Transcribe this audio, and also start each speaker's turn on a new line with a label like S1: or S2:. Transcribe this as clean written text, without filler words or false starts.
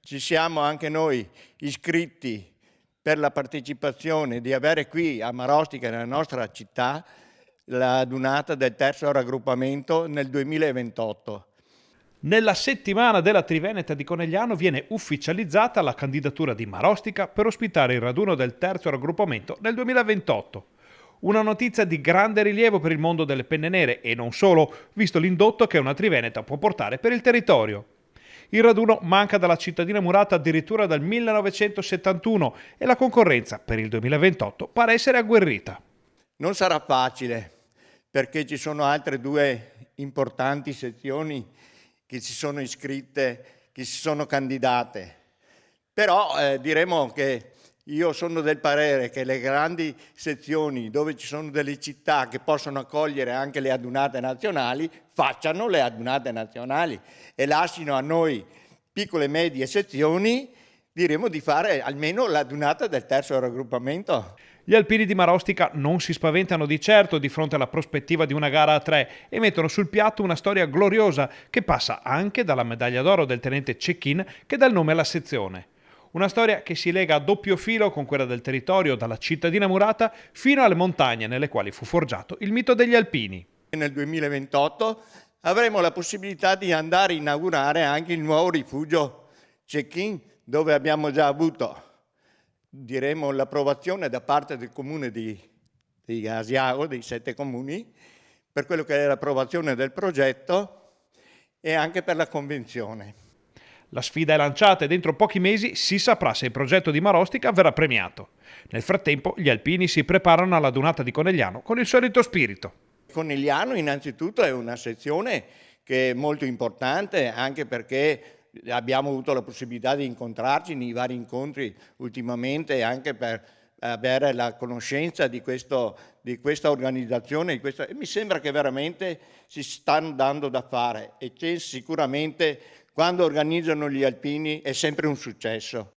S1: Ci siamo anche noi iscritti per la partecipazione di avere qui a Marostica, nella nostra città, la adunata del terzo raggruppamento nel 2028.
S2: Nella settimana della Triveneta di Conegliano viene ufficializzata la candidatura di Marostica per ospitare il raduno del terzo raggruppamento nel 2028. Una notizia di grande rilievo per il mondo delle penne nere e non solo, visto l'indotto che una Triveneta può portare per il territorio. Il raduno manca dalla cittadina murata addirittura dal 1971 e la concorrenza per il 2028 pare essere agguerrita.
S1: Non sarà facile perché ci sono altre due importanti sezioni che si sono iscritte, che si sono candidate. Però diremo che io sono del parere che le grandi sezioni dove ci sono delle città che possono accogliere anche le adunate nazionali, facciano le adunate nazionali e lasciano a noi piccole e medie sezioni, diremo di fare almeno l'adunata del terzo raggruppamento.
S2: Gli alpini di Marostica non si spaventano di certo di fronte alla prospettiva di una gara a tre e mettono sul piatto una storia gloriosa che passa anche dalla medaglia d'oro del tenente Cecchin che dà il nome alla sezione. Una storia che si lega a doppio filo con quella del territorio, dalla cittadina murata fino alle montagne nelle quali fu forgiato il mito degli alpini.
S1: Nel 2028 avremo la possibilità di andare a inaugurare anche il nuovo rifugio Cecchin, dove abbiamo già avuto, diremo, l'approvazione da parte del comune di Asiago, dei 7 comuni, per quello che è l'approvazione del progetto e anche per la convenzione.
S2: La sfida è lanciata e dentro pochi mesi si saprà se il progetto di Marostica verrà premiato. Nel frattempo gli alpini si preparano alla dunata di Conegliano con il solito spirito.
S1: Conegliano innanzitutto è una sezione che è molto importante anche perché abbiamo avuto la possibilità di incontrarci nei vari incontri ultimamente anche per avere la conoscenza di questa organizzazione e mi sembra che veramente si stanno dando da fare e c'è sicuramente quando organizzano gli alpini è sempre un successo.